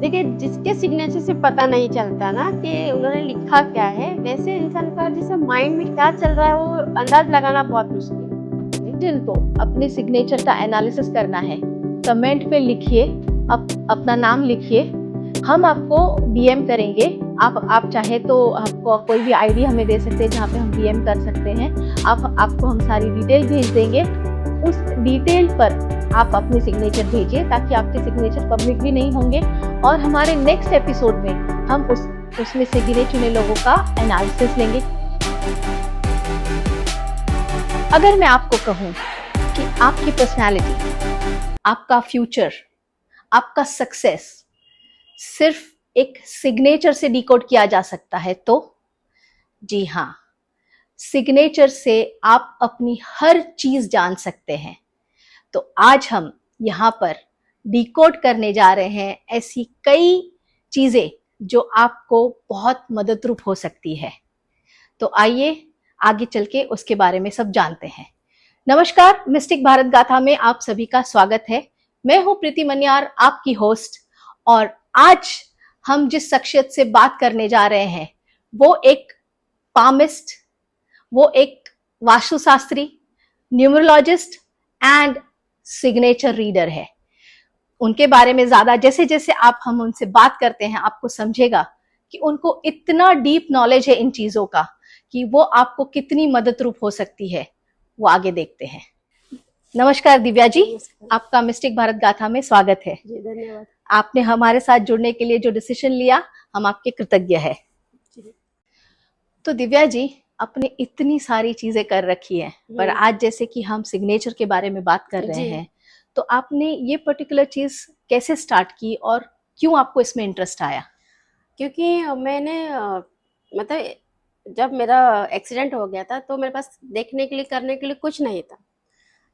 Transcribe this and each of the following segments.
देखिए, जिसके सिग्नेचर से पता नहीं चलता ना कि उन्होंने लिखा क्या है, वैसे इंसान का जैसे माइंड में क्या चल रहा है वो अंदाज लगाना बहुत मुश्किल है। जिनको अपने सिग्नेचर का एनालिसिस करना है, कमेंट पे लिखिए, अपना नाम लिखिए, हम आपको डीएम करेंगे। आप चाहे तो आपको कोई भी आईडी हमें दे सकते हैं जहाँ पे हम डीएम कर सकते हैं। आपको हम सारी डिटेल भेज देंगे। उस डिटेल पर आप अपने सिग्नेचर भेजिए ताकि आपके सिग्नेचर पब्लिक भी नहीं होंगे और हमारे नेक्स्ट एपिसोड में हम उसमें से गिने चुने लोगों का एनालिसिस लेंगे। अगर मैं आपको कहूँ कि आपकी पर्सनालिटी, आपका फ्यूचर, आपका सक्सेस सिर्फ एक सिग्नेचर से डिकोड किया जा सकता है तो जी हाँ, सिग्नेचर से आप अपनी हर चीज जान सकते हैं। तो आज हम यहाँ पर डिकोड करने जा रहे हैं ऐसी कई चीजें जो आपको बहुत मददरूप हो सकती है। तो आइए आगे चल के उसके बारे में सब जानते हैं। नमस्कार, मिस्टिक भारत गाथा में आप सभी का स्वागत है। मैं हूं प्रीति मनियार, आपकी होस्ट, और आज हम जिस शख्सियत से बात करने जा रहे हैं वो एक पामिस्ट, वो एक वास्तुशास्त्री, न्यूमरोलॉजिस्ट एंड सिग्नेचर रीडर है। उनके बारे में ज्यादा जैसे जैसे हम उनसे बात करते हैं आपको समझेगा कि उनको इतना डीप नॉलेज है इन चीजों का कि वो आपको कितनी मददरूप हो सकती है, वो आगे देखते हैं। नमस्कार दिव्या जी, आपका मिस्टिक भारत गाथा में स्वागत है। जी, धन्यवाद। आपने हमारे साथ जुड़ने के लिए जो डिसीजन लिया, हम आपके कृतज्ञ है। तो दिव्या जी, आपने इतनी सारी चीजें कर रखी है, पर आज जैसे कि हम सिग्नेचर के बारे में बात कर रहे हैं, तो आपने ये पर्टिकुलर चीज कैसे स्टार्ट की और क्यों आपको इसमें इंटरेस्ट आया? क्योंकि मैंने मतलब जब मेरा एक्सीडेंट हो गया था तो मेरे पास देखने के लिए करने के लिए कुछ नहीं था।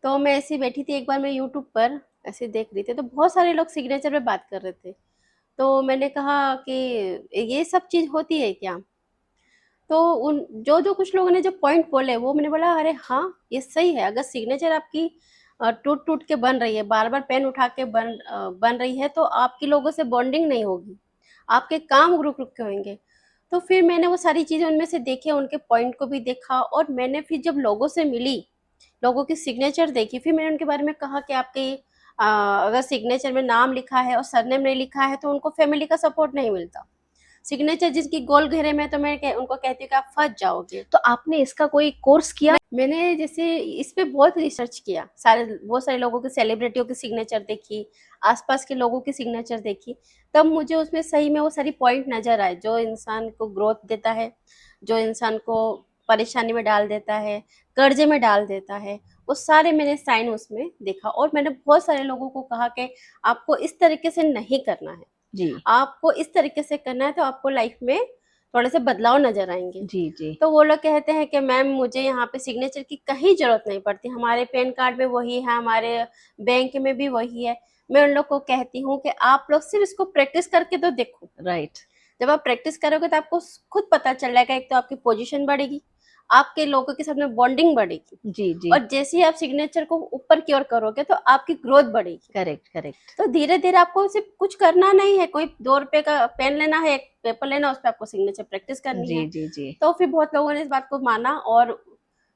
तो मैं ऐसी बैठी थी, एक बार मैं यूट्यूब पर ऐसे देख रही थी तो बहुत सारे लोग सिग्नेचर पे बात कर रहे थे। तो मैंने कहा कि ये सब चीज़ होती है क्या? तो उन जो कुछ लोगों ने जो पॉइंट बोले वो मैंने बोला अरे हाँ, ये सही है। अगर सिग्नेचर आपकी टूट टूट के बन रही है, बार बार पेन उठा के बन रही है, तो आपकी लोगों से बॉन्डिंग नहीं होगी, आपके काम रुक रुक के होंगे। तो फिर मैंने वो सारी चीज़ें उनमें से देखी, उनके पॉइंट को भी देखा, और मैंने फिर जब लोगों से मिली, लोगों की सिग्नेचर देखी, फिर मैंने उनके बारे में कहा कि आपके अगर सिग्नेचर में नाम लिखा है और सरनेम नहीं लिखा है तो उनको फैमिली का सपोर्ट नहीं मिलता। सिग्नेचर जिसकी गोल घेरे में, तो मैं उनको कहती हूँ कि आप फंस जाओगे। तो आपने इसका कोई कोर्स किया? मैंने जैसे इस पे बहुत रिसर्च किया, बहुत सारे लोगों की, सेलिब्रिटियों की सिग्नेचर देखी, आसपास के लोगों की सिग्नेचर देखी, तब मुझे उसमें सही में वो सारी पॉइंट नजर आए जो इंसान को ग्रोथ देता है, जो इंसान को परेशानी में डाल देता है, कर्जे में डाल देता है। वो सारे मैंने साइन उसमें देखा, और मैंने बहुत सारे लोगों को कहा कि आपको इस तरीके से नहीं करना है जी, आपको इस तरीके से करना है, तो आपको लाइफ में थोड़े से बदलाव नजर आएंगे। जी, जी। तो वो लोग कहते हैं कि मैम मुझे यहाँ पे सिग्नेचर की कहीं जरूरत नहीं पड़ती, हमारे पैन कार्ड में वही है, हमारे बैंक में भी वही है। मैं उन लोग को कहती हूँ कि आप लोग सिर्फ इसको प्रैक्टिस करके तो देखो। राइट। जब आप प्रैक्टिस करोगे तो आपको खुद पता चल जाएगा, एक तो आपकी पोजीशन बढ़ेगी, आपके लोगों के साथ में बॉन्डिंग बढ़ेगी, जी, जी। और जैसे ही आप सिग्नेचर को ऊपर की ओर करोगे तो आपकी ग्रोथ बढ़ेगी। Correct, correct. तो धीरे धीरे आपको सिर्फ कुछ करना नहीं है, कोई 2 रुपए का पेन लेना है, एक पेपर लेना, उस पर आपको सिग्नेचर प्रैक्टिस करनी है। जी, जी, जी। तो फिर बहुत लोगों ने इस बात को माना और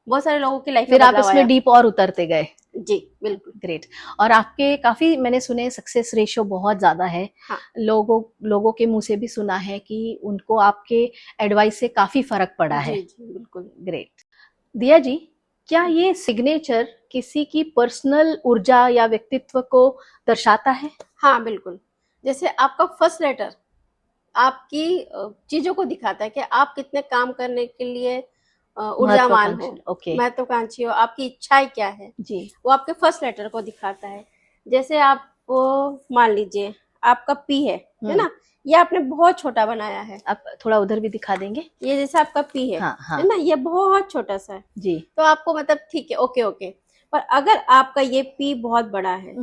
बहुत सारे लोगों की लाइफ में फिर आप बदलाव इसमें आया। डीप और उतरते गए। जी बिल्कुल। ग्रेट। और आपके काफी मैंने सुने सक्सेस रेशियो बहुत ज्यादा है। हाँ। लोगों के मुंह से भी सुना है कि उनको आपके एडवाइस से काफी फर्क पड़ा है। जी जी बिल्कुल। ग्रेट। दिया जी, क्या ये सिग्नेचर किसी की पर्सनल ऊर्जा या व्यक्तित्व को दर्शाता है? हाँ बिल्कुल। जैसे आपका फर्स्ट लेटर आपकी चीजों को दिखाता है कि आप कितने काम करने के लिए ऊर्जावान हो, ओके। महत्वाकांक्षी हो, आपकी इच्छाएं क्या है, जी। वो आपके फर्स्ट लेटर को दिखाता है। जैसे आप मान लीजिए आपका पी है ना, ये आपने बहुत छोटा बनाया है। आप थोड़ा उधर भी दिखा देंगे? ये जैसे आपका पी है, हाँ, हाँ। है ना, ये बहुत छोटा सा है। जी। तो आपको मतलब ठीक है, ओके ओके। पर अगर आपका ये पी बहुत बड़ा है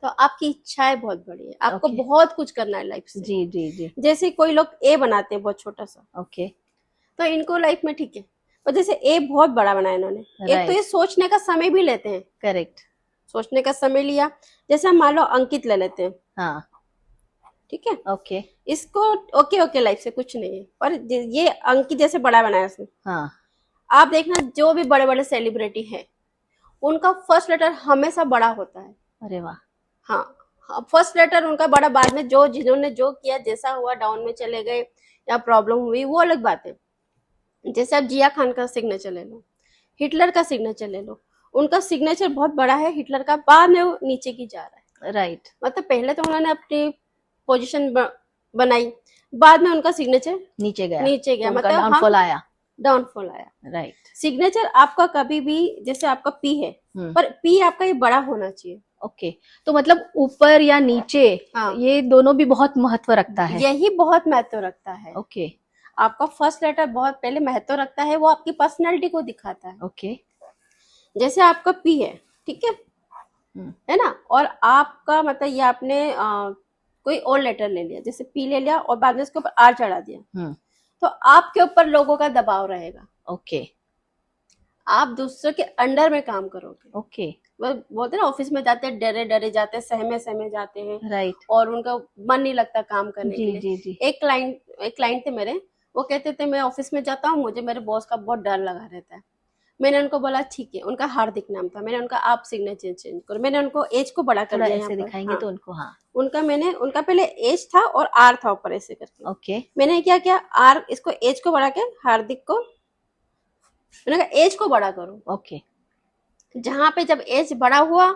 तो आपकी इच्छाएं बहुत बड़ी है, आपको बहुत कुछ करना है लाइफ से। जी, जी, जी। जैसे कोई लोग ए बनाते हैं बहुत छोटा सा, ओके। तो इनको लाइफ में ठीक है, और जैसे ए बहुत बड़ा बनाया इन्होंने, एक तो ये सोचने का समय भी लेते हैं। करेक्ट। सोचने का समय लिया। जैसे हम मान लो अंकित ले लेते हैं। हाँ। ठीक है। ओके। इसको ओके ओके लाइफ से कुछ नहीं है, पर ये अंकित जैसे बड़ा बनाया उसने। हाँ। आप देखना जो भी बड़े बड़े सेलिब्रिटी हैं उनका फर्स्ट लेटर हमेशा बड़ा होता है। अरे वाह। हाँ, फर्स्ट लेटर उनका बड़ा, बाद में जो जिन्होंने जो किया, जैसा हुआ, डाउन में चले गए या प्रॉब्लम हुई, वो अलग बात है। जैसे आप जिया खान का सिग्नेचर ले लो, हिटलर का सिग्नेचर ले लो, उनका सिग्नेचर बहुत बड़ा है हिटलर का, बाद में वो नीचे की जा रहा है। राइट। मतलब पहले तो उन्होंने अपनी पोजीशन बनाई, बाद में उनका सिग्नेचर नीचे गया। नीचे गया, तो उनका मतलब डाउनफॉल आया। डाउनफॉल आया। राइट। सिग्नेचर आपका कभी भी, जैसे आपका पी है, पर पी आपका ये बड़ा होना चाहिए। ओके। तो मतलब ऊपर या नीचे, हाँ, ये दोनों भी बहुत महत्व रखता है। यही बहुत महत्व रखता है। ओके। आपका फर्स्ट लेटर बहुत पहले महत्व रखता है, वो आपकी पर्सनैलिटी को दिखाता है। ओके। जैसे आपका पी है, ठीक है ना, और आपका मतलब ये आपने कोई और लेटर ले लिया, जैसे पी ले लिया और बाद में इसके ऊपर आर चढ़ा दिया, तो आपके ऊपर लोगों का दबाव रहेगा। ओके। आप दूसरों के अंडर में काम करोगे। ओके। वो बोलते हैं ना, ऑफिस में जाते हैं डरे डरे जाते हैं, सहमे सहमे जाते हैं, राइट। और उनका मन नहीं लगता काम करने के लिए। जी जी। एक क्लाइंट थे मेरे, वो कहते थे मैं ऑफिस में जाता हूँ, मुझे मेरे बॉस का बहुत डर लगा रहता है। मैंने उनको बोला ठीक है, उनका हार्दिक नाम था, मैंने उनका आप सिग्नेचर चेंज करो, मैंने उनको एज को बड़ा कर दिया यहाँ पर, दिखाएंगे हाँ। तो उनको, हाँ। उनका पहले एज था और आर था ऊपर ऐसे करके। ओके। मैंने क्या किया, आर इसको एज को बढ़ा के हार्दिक को, मैंने कहा एज को बड़ा करो। ओके। जहां पे जब एज बड़ा हुआ,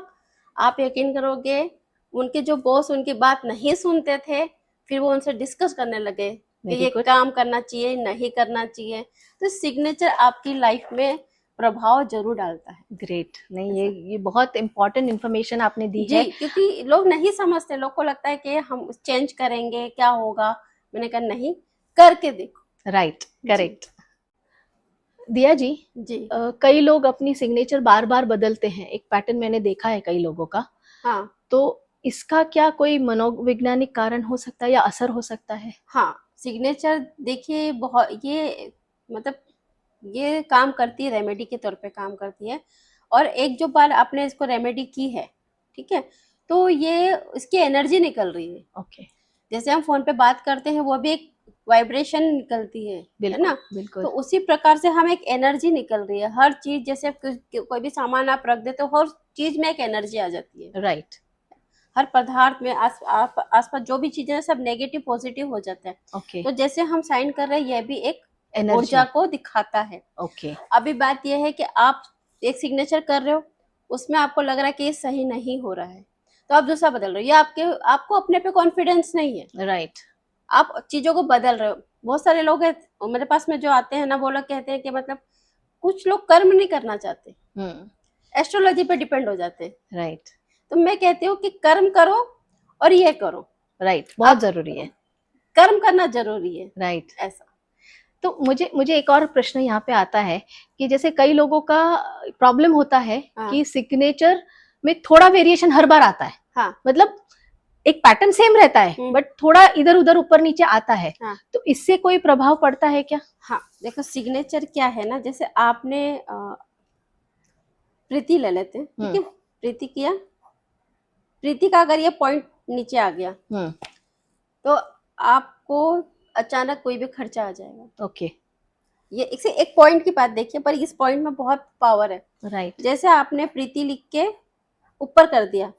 आप यकीन करोगे उनके जो बॉस उनकी बात नहीं सुनते थे, फिर वो उनसे डिस्कस करने लगे कि ये काम करना चाहिए नहीं करना चाहिए। तो सिग्नेचर आपकी लाइफ में प्रभाव जरूर डालता है। ग्रेट। नहीं, ये बहुत इंपॉर्टेंट इन्फॉर्मेशन आपने दी जी, है। क्योंकि लोग नहीं समझते, लोग को लगता है कि हम चेंज करेंगे क्या होगा। मैंने कहा नहीं, करके देखो। Right, correct. दिया जी, कई लोग अपनी सिग्नेचर बार बार बदलते हैं, एक पैटर्न मैंने देखा है कई लोगों का। हाँ, तो इसका क्या कोई मनोवैज्ञानिक कारण हो सकता है या असर हो सकता है? हाँ, सिग्नेचर देखिए बहुत ये मतलब ये काम करती है, रेमेडी के तौर पे काम करती है। और एक जो बार आपने इसको रेमेडी की है, ठीक है, तो ये इसकी एनर्जी निकल रही है। ओके। जैसे हम फोन पे बात करते हैं, वो भी एक वाइब्रेशन निकलती है ना। बिल्कुल। तो उसी प्रकार से हम एक एनर्जी निकल रही है। हर चीज, जैसे कोई भी सामान आप रख देते हो, हर चीज में एक एनर्जी आ जाती है। राइट। हर पदार्थ में आसपास जो भी चीजें हैं सब नेगेटिव पॉजिटिव हो जाते हैं। ओके। तो जैसे हम साइन कर रहे हैं, यह भी एक Energy. ऊर्जा को दिखाता है। ओके। अभी बात यह है कि आप एक सिग्नेचर कर रहे हो, उसमें आपको लग रहा है कि ये सही नहीं हो रहा है, तो आप दूसरा बदल रहे हो, या आपको अपने पे कॉन्फिडेंस नहीं है। राइट। आप चीजों को बदल रहे हो। बहुत सारे लोग हैं मेरे पास में जो आते हैं ना, वो लोग कहते हैं कि मतलब कुछ लोग कर्म नहीं करना चाहते, एस्ट्रोलॉजी पे डिपेंड हो जाते हैं। राइट। तो मैं कहती हूँ कि कर्म करो और ये करो। राइट, बहुत जरूरी है, कर्म करना जरूरी है। राइट। ऐसा। तो मुझे एक और प्रश्न यहाँ पे आता है कि जैसे कई लोगों का प्रॉब्लम होता है कि सिग्नेचर में थोड़ा वेरिएशन हर बार आता है। हाँ। मतलब एक पैटर्न सेम रहता है बट थोड़ा इधर उधर ऊपर नीचे आता है। हाँ। तो इससे कोई प्रभाव पड़ता है क्या? हाँ, देखो सिग्नेचर क्या है ना, जैसे आपने प्रीति ले लेते हैं, ठीक है, प्रीति किया, प्रीति का अगर ये पॉइंट नीचे आ गया तो आपको अचानक कोई भी खर्चा आ जाएगा। ओके। ये एक पॉइंट की बात देखिए, पर इस पॉइंट में बहुत पावर है। राइट। जैसे आपने प्रीति लिख के ऊपर कर दिया,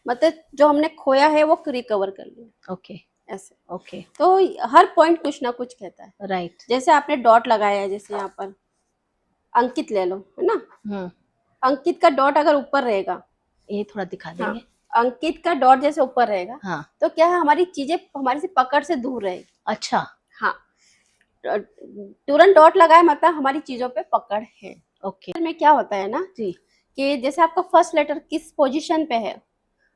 मतलब जो हमने खोया है वो रिकवर कर लिया। ओके। ऐसे। ओके। तो हर पॉइंट कुछ ना कुछ कहता है। राइट। जैसे आपने डॉट लगाया है, जैसे यहाँ पर अंकित ले लो, है ना, अंकित का डॉट अगर ऊपर रहेगा, ये थोड़ा दिखा देंगे। हाँ, अंकित का डॉट जैसे ऊपर रहेगा, हाँ, तो क्या है, हमारी चीजें हमारे से पकड़ से दूर रहेगी। अच्छा। हाँ, तुरंत डॉट लगाए मतलब हमारी चीजों पे पकड़ है। ओके। में क्या होता है ना जी, कि जैसे आपका फर्स्ट लेटर किस पोजीशन पे है,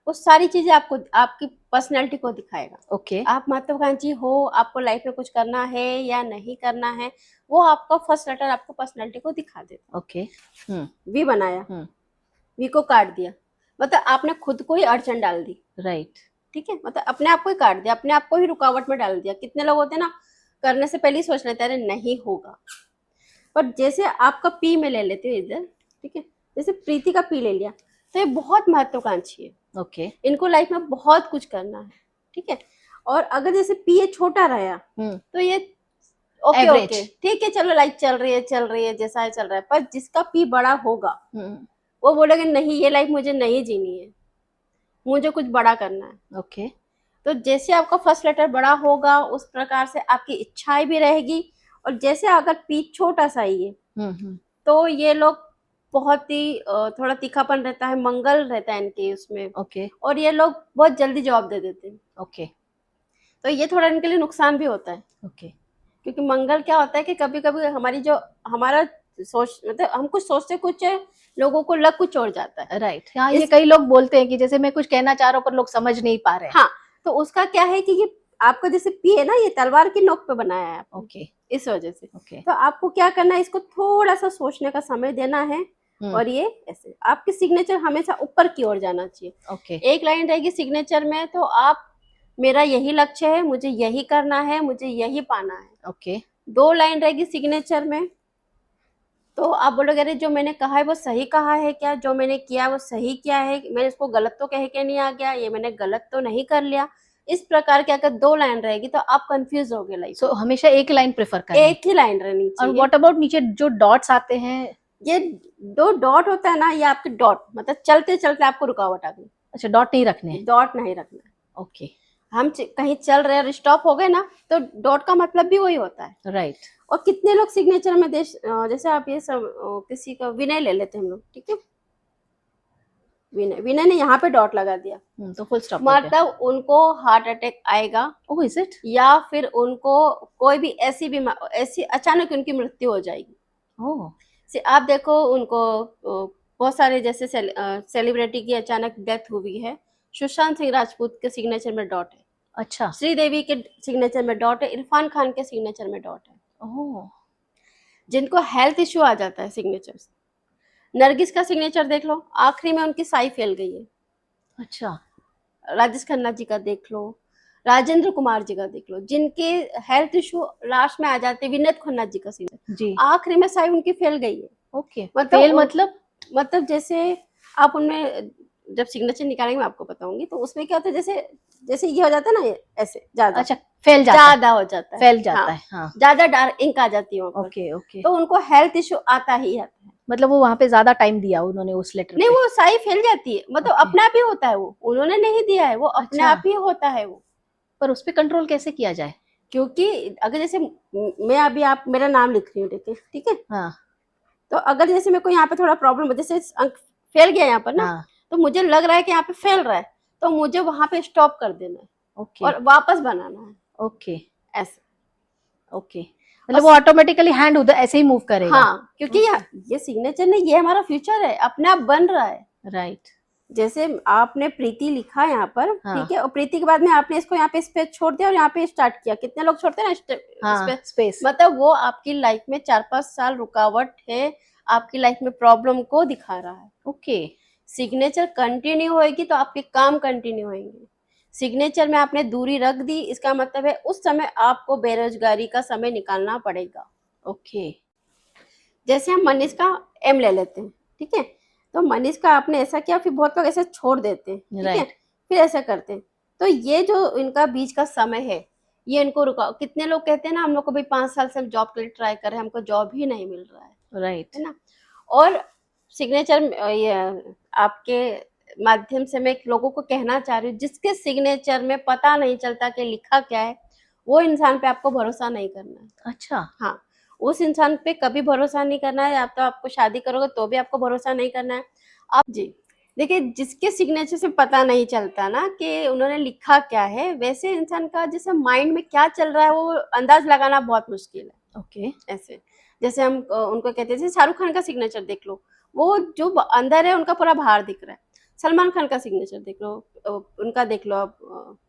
वो सारी चीजें आपको आपकी पर्सनैलिटी को दिखाएगा। ओके। आप महत्वाकांक्षी हो, आपको लाइफ में कुछ करना है या नहीं करना है, वो आपका फर्स्ट लेटर आपको पर्सनैलिटी को दिखा देता। ओके। वी बनाया, वी को काट दिया, मतलब आपने खुद को ही अड़चन डाल दी। राइट। ठीक है, मतलब अपने आप को ही काट दिया, अपने आप को ही रुकावट में डाल दिया। कितने लोग होते हैं ना, करने से पहले ही सोच लेते हैं अरे नहीं होगा। पर जैसे आपका पी में ले लेते हो इधर, ठीक है, जैसे प्रीति का पी ले लिया, तो ये बहुत महत्वाकांक्षी है। ओके। इनको लाइफ में बहुत कुछ करना है, ठीक है। और अगर जैसे पी ये छोटा रहा तो ये ओके Average. ओके ठीक है, चलो लाइफ चल रही है जैसा है चल रहा है। पर जिसका पी बड़ा होगा वो बोलेगा नहीं ये लाइफ मुझे नहीं जीनी है, मुझे कुछ बड़ा करना है। ओके तो जैसे आपका फर्स्ट लेटर बड़ा होगा उस प्रकार से आपकी इच्छाएं भी रहेगी। और जैसे अगर पी छोटा सा ही है तो ये लोग बहुत ही थोड़ा तीखापन रहता है, मंगल रहता है इनके उसमें, ओके और ये लोग बहुत जल्दी जवाब दे देते हैं। ओके तो ये थोड़ा इनके लिए नुकसान भी होता है, ओके क्योंकि मंगल क्या होता है कि कभी कभी हमारी जो हमारा सोच मतलब हम कुछ सोचते कुछ है, लोगों को लग कुछ और जाता है। राइट। हाँ, ये कई लोग बोलते हैं कि जैसे मैं कुछ कहना चाह रहा हूँ पर लोग समझ नहीं पा रहे हैं। हाँ, तो उसका क्या है कि ये आपका जैसे पी है ना, ये तलवार की नोक पे बनाया है आपने, ओके इस वजह से। ओके तो आपको क्या करना है, इसको थोड़ा सा सोचने का समय देना है। और ये ऐसे आपकी सिग्नेचर हमेशा ऊपर की ओर जाना चाहिए। ओके एक लाइन रहेगी सिग्नेचर में, तो आप मेरा यही लक्ष्य है, मुझे यही करना है, मुझे यही पाना है। ओके 2 लाइन रहेगी सिग्नेचर में, तो आप बोलोगे अरे जो मैंने कहा है वो सही कहा है क्या, जो मैंने किया वो सही किया है, मैंने इसको गलत तो कह के नहीं आ गया, ये मैंने गलत तो नहीं कर लिया। इस प्रकार की अगर 2 लाइन रहेगी तो आप कंफ्यूज हो गए लाइफ। सो हमेशा एक लाइन प्रेफर करें। एक ही लाइन रहनी और चाहिए। व्हाट अबाउट नीचे जो डॉट्स आते हैं? ये 2 डॉट होता है ना, ये आपके डॉट मतलब चलते चलते आपको रुकावट आ गई। अच्छा, डॉट नहीं रखने हैं। डॉट नहीं रखना है। ओके हम कहीं चल रहे हैं, स्टॉप हो गए ना, तो डॉट का मतलब भी वही होता है। राइट। और कितने लोग सिग्नेचर में जैसे आप ये सब किसी का विनय ले लेते हैं हम लोग, ठीक है, विनय ने यहाँ पे डॉट लगा दिया, तो फुल स्टॉप मतलब उनको हार्ट अटैक आएगा। ओह, इज इट? या फिर उनको कोई भी ऐसी बीमारी, ऐसी अचानक उनकी मृत्यु हो जाएगी। ओह आप देखो उनको बहुत सारे जैसे सेलिब्रिटी की अचानक डेथ हुई है। सुशांत सिंह राजपूत के सिग्नेचर में डॉट है। अच्छा। श्रीदेवी के सिग्नेचर में डॉट है। इरफान खान के सिग्नेचर में डॉट है। ओह जिनको हेल्थ इश्यू आ जाता है सिग्नेचर से, नरगिस का सिग्नेचर देख लो, आखिरी में उनकी साई फैल गई है। अच्छा। राजेश खन्ना जी का देख लो, राजेंद्र कुमार जी का देख लो, जिनके हेल्थ इशू लास्ट में आ जाते हैं। विनीत खन्ना जी का सिग्नेचर जी। आखिरी में साई उनकी फैल गई है। ओके। मतलब फेल मतलब जैसे आप उनमें जब सिग्नेचर निकालेंगे मैं आपको बताऊंगी, तो उसमें क्या होता है, जैसे जैसे ये हो जाता है ना, ये ऐसे ज्यादा, अच्छा, फेल जाता है। ज्यादा हो जाता है, फेल जाता है। हाँ। ज्यादा डार्क इंक आ जाती है वहाँ पर। Okay okay. तो उनको हेल्थ इशू आता ही आता है। मतलब वो वहां पे ज्यादा टाइम दिया उन्होंने उस लेटर नहीं, पे। वो साई फैल जाती है, मतलब Okay. अपने आप ही होता है, वो उन्होंने नहीं दिया है, वो अपने अच्छा। आप ही होता है वो। पर उस पे कंट्रोल कैसे किया जाए? क्योंकि अगर जैसे मैं अभी आप मेरा नाम लिख रही हूँ, देखिए, ठीक है, हाँ तो अगर जैसे मेरे को यहाँ पे थोड़ा प्रॉब्लम हो, जैसे अंक फेल गया यहाँ पर ना, हाँ। तो मुझे लग रहा है कि यहाँ पे फेल रहा है, तो मुझे वहां पे स्टॉप कर देना है ओके और वापस बनाना है, ओके ऐसे। ओके। मतलब वो ऑटोमेटिकली हैंड उधर ऐसे ही मूव करेगा। हाँ, क्योंकि ये सिग्नेचर नहीं, ये हमारा फ्यूचर है, अपने आप बन रहा है। राइट। जैसे आपने प्रीति लिखा यहाँ पर, हाँ। ठीक है, और प्रीति के बाद में आपने इसको यहाँ पे स्पेस छोड़ दिया और यहाँ पे स्टार्ट किया। कितने लोग छोड़ते हैं ना हाँ, स्पेस। मतलब वो आपकी लाइफ में 4-5 साल रुकावट है, आपकी लाइफ में प्रॉब्लम को दिखा रहा है। ओके। सिग्नेचर कंटिन्यू होएगी तो आपके काम कंटिन्यू होंगे। सिग्नेचर में आपने दूरी रख दी, इसका मतलब है उस समय आपको बेरोजगारी का समय निकालना पड़ेगा। ओके। जैसे हम मनीष का एम ले लेते हैं, ठीक है, तो मनीष का आपने ऐसा किया, फिर बहुत लोग ऐसे छोड़ देते हैं, ठीक है, Right. फिर ऐसा करते हैं। तो ये जो इनका बीच का समय है, ये इनको रुका। कितने लोग कहते हैं ना हम लोग को भाई 5 साल से हम जॉब के लिए ट्राई कर रहे हैं, हमको जॉब ही नहीं मिल रहा है, राइट। है ना। और सिग्नेचर ये आपके माध्यम से मैं लोगों को कहना चाह रही हूँ, जिसके सिग्नेचर में पता नहीं चलता कि लिखा क्या है, वो इंसान पे आपको भरोसा नहीं करना है। अच्छा। हाँ, उस इंसान पे कभी भरोसा नहीं करना है। आप तो आपको शादी करोगे तो भी आपको भरोसा नहीं करना है। आप जी देखिए, जिसके सिग्नेचर से पता नहीं चलता ना कि उन्होंने लिखा क्या है, वैसे इंसान का जैसे माइंड में क्या चल रहा है वो अंदाज लगाना बहुत मुश्किल है। ओके। ऐसे जैसे हम उनको कहते हैं, शाहरुख खान का सिग्नेचर देख लो, वो जो अंदर है उनका पूरा बाहर दिख रहा है। सलमान खान का सिग्नेचर देख लो, उनका देख लो, आप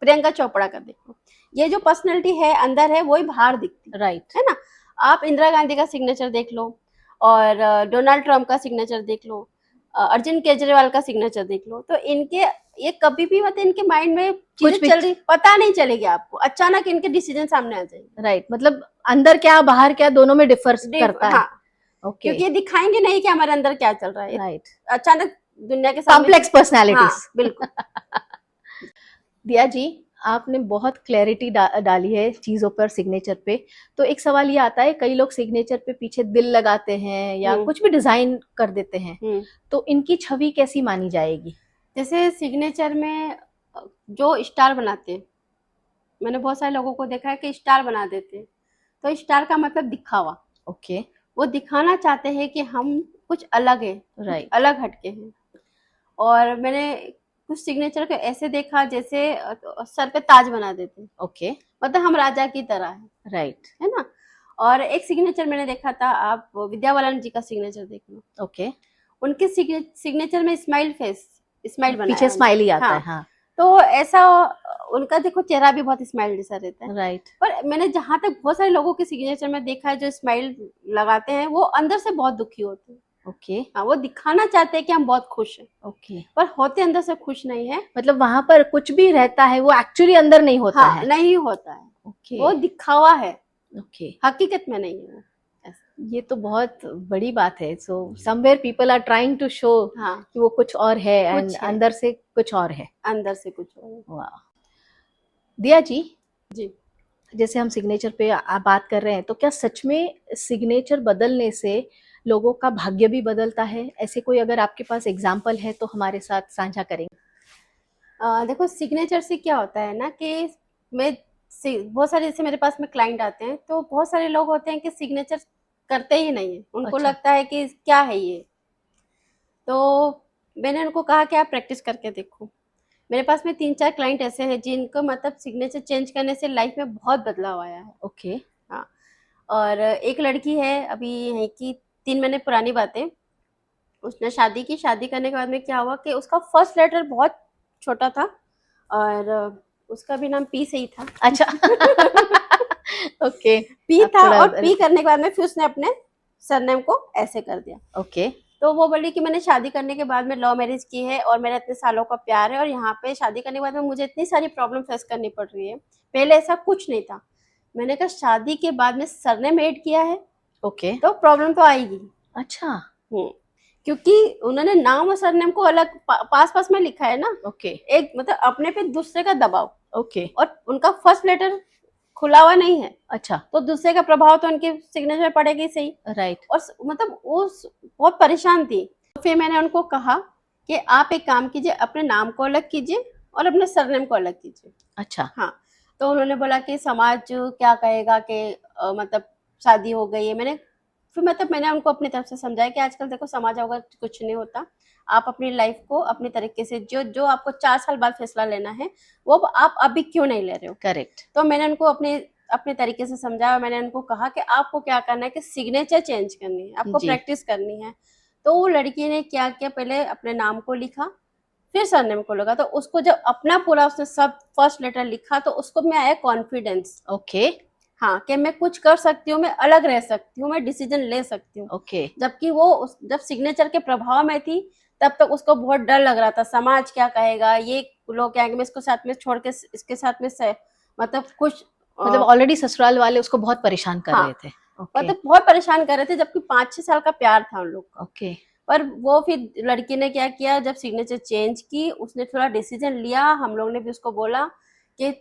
प्रियंका चोपड़ा का देख लो, ये जो पर्सनैलिटी है अंदर है वही बाहर दिखती राइट। है ना। आप इंदिरा गांधी का सिग्नेचर देख लो, और डोनाल्ड ट्रंप का सिग्नेचर देख लो, अरविंद केजरीवाल का सिग्नेचर देख लो, तो इनके ये कभी भी मतलब इनके माइंड में चीजें चल रही पता नहीं चलेगी आपको, अचानक इनके डिसीजन सामने आ जाएंगे। राइट। मतलब अंदर क्या बाहर क्या दोनों में डिफर करता है। हाँ, ओके। क्योंकि ये दिखाएंगे नहीं कि हमारे अंदर क्या चल रहा है। राइट। अचानक दुनिया के सामने कॉम्प्लेक्स पर्सनालिटीज। हाँ, बिल्कुल। दिया जी, आपने बहुत क्लैरिटी डाली है चीजों पर, सिग्नेचर पे। तो एक सवाल ये आता है, कई लोग सिग्नेचर पे पीछे दिल लगाते हैं या कुछ भी डिजाइन कर देते हैं, तो इनकी छवि कैसी मानी जाएगी? जैसे सिग्नेचर में जो स्टार बनाते हैं, मैंने बहुत सारे लोगों को देखा है कि स्टार बना देते हैं, तो स्टार का मतलब दिखावा। ओके, वो दिखाना चाहते हैं कि हम कुछ अलग है, राइट, अलग हटके हैं। और मैंने कुछ सिग्नेचर को ऐसे देखा जैसे सर पे ताज बना देते हैं, ओके, मतलब हम राजा की तरह है, राइट, है ना। और एक सिग्नेचर मैंने देखा था, आप विद्या बालन जी का सिग्नेचर देख लो, ओके, उनके सिग्नेचर में स्माइल फेस, स्माइल बनाया पीछे है स्माइल ही उन्होंने। आता हाँ, है, हाँ, तो ऐसा उनका देखो चेहरा भी बहुत स्माइल जैसा रहता है। राइट, पर मैंने जहां तक बहुत सारे लोगों के सिग्नेचर में देखा है, जो स्माइल लगाते हैं वो अंदर से बहुत दुखी होते हैं। ओके, हाँ, वो दिखाना चाहते हैं कि हम बहुत खुश हैं, ओके, पर होते अंदर से खुश नहीं है। मतलब वहां पर कुछ भी रहता है वो एक्चुअली अंदर नहीं होता हाँ, है। नहीं होता है, ओके, वो दिखावा है, ओके, हकीकत में नहीं है वो। ऐसा। ये तो बहुत बड़ी बात है। So somewhere people are trying to show हाँ, कि वो कुछ और है एंड कुछ है, अंदर से कुछ और है। अंदर से कुछ और है। वाह। दिया जी, जी। जैसे हम सिग्नेचर पे बात कर रहे हैं, तो क्या सच में सिग्नेचर बदलने से लोगों का भाग्य भी बदलता है? ऐसे कोई अगर आपके पास एग्जाम्पल है तो हमारे साथ साझा करेंगे। देखो सिग्नेचर से क्या होता है ना कि मैं बहुत सारे, जैसे मेरे पास में क्लाइंट आते हैं, तो बहुत सारे लोग होते हैं कि सिग्नेचर करते ही नहीं है, उनको अच्छा, लगता है कि क्या है ये। तो मैंने उनको कहा कि आप प्रैक्टिस करके देखो। मेरे पास में 3-4 क्लाइंट ऐसे हैं जिनको मतलब सिग्नेचर चेंज करने से लाइफ में बहुत बदलाव आया है। ओके, हाँ, और एक लड़की है अभी यहीं की, 3 महीने पुरानी बात है। उसने शादी की, शादी करने के बाद में क्या हुआ कि उसका फर्स्ट लेटर बहुत छोटा था, और उसका भी नाम पी से ही था। अच्छा। ओके, पी आप था, थोड़ा और पी करने के बाद में फिर उसने अपने सरनेम को ऐसे कर दिया। ओके, तो वो बोली कि मैंने शादी करने के बाद में लव मैरिज की है, और मेरा इतने सालों का प्यार है, और यहाँ पे शादी करने के बाद में मुझे इतनी सारी प्रॉब्लम फेस करनी पड़ रही है, पहले ऐसा कुछ नहीं था। मैंने कहा शादी के बाद में सरनेम ऐड किया है ओके, तो प्रॉब्लम तो आएगी। अच्छा, क्योंकि उन्होंने नाम और सरनेम को अलग पास पास में लिखा है ना, ओके, एक मतलब अपने पे दूसरे का दबाव, ओके, और उनका फर्स्ट लेटर खुला हुआ नहीं है, अच्छा, तो दूसरे का प्रभाव तो उनके सिग्नेचर में पड़ेगा ही सही। राइट, और मतलब वो बहुत परेशान थी। तो फिर मैंने उनको कहा कि आप एक काम कीजिए, अपने नाम को अलग कीजिए और अपने सरनेम को अलग कीजिए। अच्छा, हाँ, तो उन्होंने बोला कि समाज क्या कहेगा कि मतलब शादी हो गई है। फिर मतलब मैंने उनको अपनी तरफ से समझाया कि आजकल देखो समाज होगा कुछ नहीं होता, आप अपनी लाइफ को अपने तरीके से, जो जो आपको 4 साल बाद फैसला लेना है वो आप अभी क्यों नहीं ले रहे हो। करेक्ट, तो मैंने उनको अपने अपने तरीके से समझाया। मैंने उनको कहा कि आपको क्या करना है कि सिग्नेचर चेंज करनी है, आपको जी, प्रैक्टिस करनी है। तो वो लड़की ने क्या किया, पहले अपने नाम को लिखा, फिर सरनेम को लगा। तो उसको जब अपना पूरा उसने सब फर्स्ट लेटर लिखा तो उसको में आया कॉन्फिडेंस। ओके, हाँ, कि मैं कुछ कर सकती हूँ, मैं अलग रह सकती हूँ, मैं डिसीजन ले सकती हूँ। ओके, जबकि वो जब सिग्नेचर के प्रभाव में थी तब तक उसको बहुत डर लग रहा था, समाज क्या कहेगा, ये लोग क्या, मैं इसको साथ में छोड़ के इसके साथ में से मतलब कुछ मतलब ऑलरेडी ससुराल वाले उसको बहुत परेशान कर हाँ, रहे थे। ओके, मतलब बहुत परेशान कर रहे थे, जबकि 5-6 साल का प्यार था उन लोग का। ओके, पर वो फिर लड़की ने क्या किया, जब सिग्नेचर चेंज की उसने थोड़ा डिसीजन लिया, हम लोग ने भी उसको बोला कि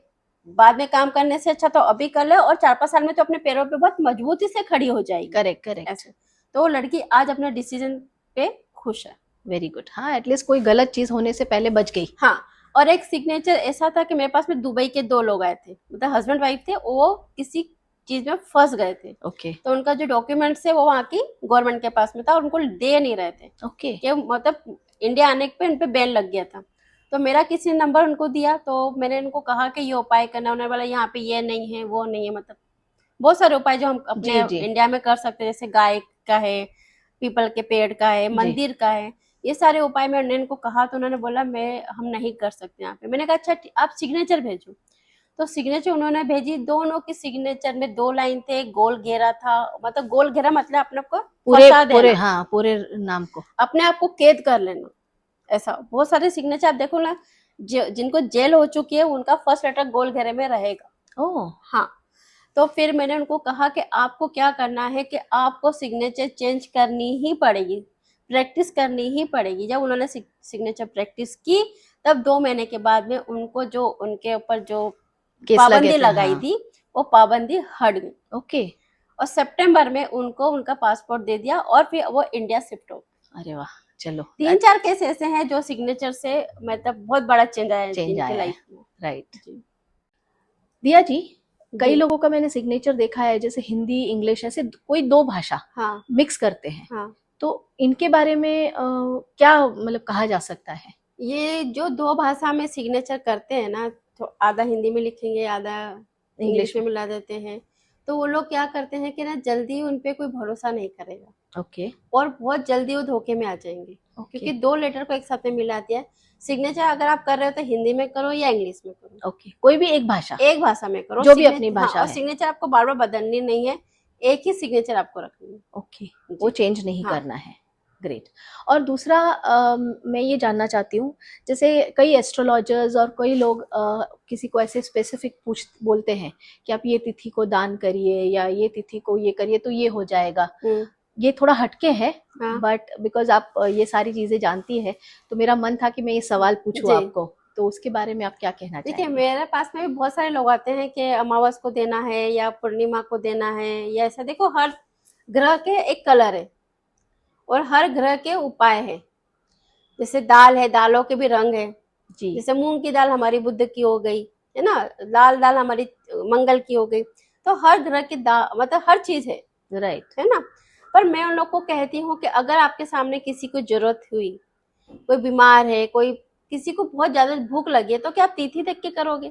बाद में काम करने से अच्छा तो अभी कर ले, और 4-5 साल में तो अपने पैरों पे बहुत मजबूती से खड़ी हो जाएगी। करेक्ट, करेक्ट, ऐसे तो वो लड़की आज अपने डिसीजन पे खुश है। Very good. हाँ, एटलीस्ट कोई गलत चीज होने से पहले बच गई। हाँ, और एक सिग्नेचर ऐसा था कि मेरे पास में दुबई के 2 लोग आए थे, मतलब हस्बैंड वाइफ थे, वो किसी चीज में फंस गए थे। ओके, तो उनका जो डॉक्यूमेंट्स है वो वहाँ की गवर्नमेंट के पास में था, और उनको दे नहीं रहे थे ओके, कि मतलब इंडिया आने पे उन पे बैन लग गया था। तो मेरा किसी ने नंबर उनको दिया, तो मैंने उनको कहा कि ये उपाय करना। उन्होंने बोला यहाँ पे ये नहीं है वो नहीं है, मतलब बहुत सारे उपाय जो हम अपने जी, जी, इंडिया में कर सकते हैं, जैसे गाय का है, पीपल के पेड़ का है, जी, मंदिर का है, ये सारे उपाय मैंने उनको कहा। तो उन्होंने बोला मैं हम नहीं कर सकते यहाँ पे। मैंने कहा अच्छा आप सिग्नेचर भेजो। तो सिग्नेचर उन्होंने भेजी, दोनों की सिग्नेचर में 2 लाइन थे, गोल घेरा था, मतलब गोल घेरा मतलब अपने को पूरे फंसा पूरे, देना, हाँ, पूरे नाम को। अपने आप को कैद कर लेना। ऐसा बहुत सारे सिग्नेचर आप देखो ना, जिनको जेल हो चुकी है उनका फर्स्ट लेटर गोल घेरे में रहेगा। ओह, हाँ, तो फिर मैंने उनको कहा कि आपको क्या करना है कि आपको सिग्नेचर चेंज करनी ही पड़ेगी, प्रैक्टिस करनी ही पड़ेगी। जब उन्होंने सिग्नेचर प्रैक्टिस की तब 2 महीने के बाद में उनको जो उनके ऊपर जो केस लगे पाबंदी थे, लगाई हाँ। थी वो पाबंदी हट गई ओके। और सितंबर में उनको उनका पासपोर्ट दे दिया और फिर वो इंडिया शिफ्ट हो गए। अरे वाह, चलो 3-4 केस ऐसे हैं जो सिग्नेचर से मतलब बहुत बड़ा चेंज आया है चेंज इनके आया है, लाइफ में। राइट। जी दिया जी, कई जी लोगों का मैंने सिग्नेचर देखा है, जैसे हिंदी इंग्लिश ऐसे कोई दो भाषा हाँ मिक्स करते हैं, हाँ। तो इनके बारे में क्या मतलब कहा जा सकता है? ये जो 2 भाषा में सिग्नेचर करते हैं ना, तो आधा हिंदी में लिखेंगे, आधा इंग्लिश में मिला देते हैं, तो वो लोग क्या करते हैं कि ना जल्दी उन पे कोई भरोसा नहीं करेगा ओके और बहुत जल्दी वो धोखे में आ जाएंगे, ओके क्योंकि 2 लेटर को एक साथ में मिला दिया है। सिग्नेचर अगर आप कर रहे हो तो हिंदी में करो या इंग्लिश में करो, ओके, कोई भी एक भाषा, एक भाषा में करो, जो भी अपनी हाँ, भाषा और है। सिग्नेचर आपको बार बार बदलनी नहीं है, एक ही सिग्नेचर आपको रखनी है। ओके, वो जी चेंज नहीं हाँ करना है। ग्रेट। और दूसरा मैं ये जानना चाहती हूँ, जैसे कई एस्ट्रोलॉजर्स और कई लोग किसी को ऐसे स्पेसिफिक पूछ बोलते हैं कि आप ये तिथि को दान करिए या ये तिथि को ये करिए तो ये हो जाएगा। ये थोड़ा हटके है, हाँ बट बिकॉज आप ये सारी चीजें जानती है, तो मेरा मन था कि मैं ये सवाल पूछूं जी। आपको, तो उसके बारे में आप क्या कहना देखिए चाहेंगे? मेरे पास में भी बहुत सारे लोग आते हैं कि अमावस को देना है या पूर्णिमा को देना है या ऐसा। देखो हर ग्रह के एक कलर है और हर ग्रह के उपाय है। जैसे दाल है, दालों के भी रंग है। जी जैसे मूंग की दाल हमारी बुध की हो गई है ना, लाल दाल हमारी मंगल की हो गई। तो हर ग्रह की दाल मतलब हर चीज राइट। है ना। पर मैं उन लोग को कहती हूँ कि अगर आपके सामने किसी को जरूरत हुई, कोई बीमार है, कोई किसी को बहुत ज्यादा भूख लगी है, तो क्या आप तिथि देख के करोगे?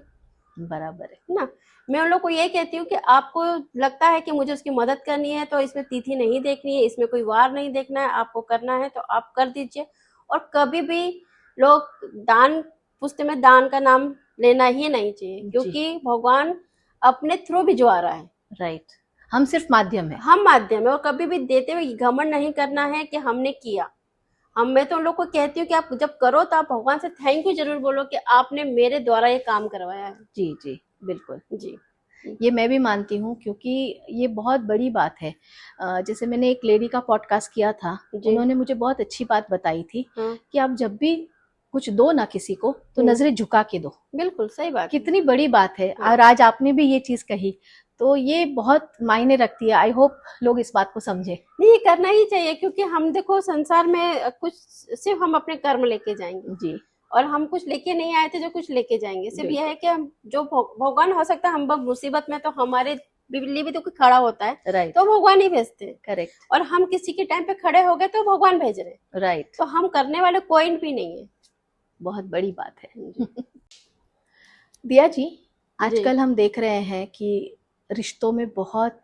बराबर है। ना, मैं उन लोग को ये कहती हूँ कि आपको लगता है कि मुझे उसकी मदद करनी है तो इसमें तिथि नहीं देखनी है, इसमें कोई वार नहीं देखना है, आपको करना है तो आप कर दीजिए। और कभी भी लोग दान पुस्त में दान का नाम लेना ही नहीं चाहिए, जी क्योंकि भगवान अपने थ्रू भिजवा रहा है, राइट, हम सिर्फ माध्यम है। हम माध्यम है। और कभी भी देते हुए घमंड नहीं करना है कि हमने किया। मैं तो उन लोग को कहती हूँ कि आप जब करो तो आप भगवान से थैंक यू जरूर बोलो कि आपने मेरे द्वारा ये काम करवाया है। जी जी बिल्कुल, जी ये मैं भी मानती हूँ, क्योंकि ये बहुत बड़ी बात है। जैसे मैंने एक लेडी का पॉडकास्ट किया था, जी उन्होंने मुझे बहुत अच्छी बात बताई थी हाँ कि आप जब भी कुछ दो ना किसी को, तो नजरें झुका के दो। बिल्कुल सही बात है। कितनी बड़ी बात है, हाँ। और आज आपने भी ये चीज कही, तो ये बहुत मायने रखती है। आई होप लोग इस बात को समझे। नहीं, ये करना ही चाहिए, क्योंकि हम देखो संसार में कुछ सिर्फ हम अपने कर्म लेके जाएंगे जी और हम कुछ लेके नहीं आए थे जो कुछ लेके जाएंगे। सिर्फ यह बिल्कुल है कि हम जो भगवान हो सकता है हम मुसीबत में तो हमारे लिए भी तो कोई खड़ा होता है, राइट, तो भगवान ही भेजते हैं। करेक्ट, और हम किसी के टाइम पे खड़े हो गए तो भगवान भेज रहे हैं, राइट, तो हम करने वाले कोई भी नहीं है। बहुत बड़ी बात है। जी दिया जी, जी आजकल हम देख रहे हैं कि रिश्तों में बहुत,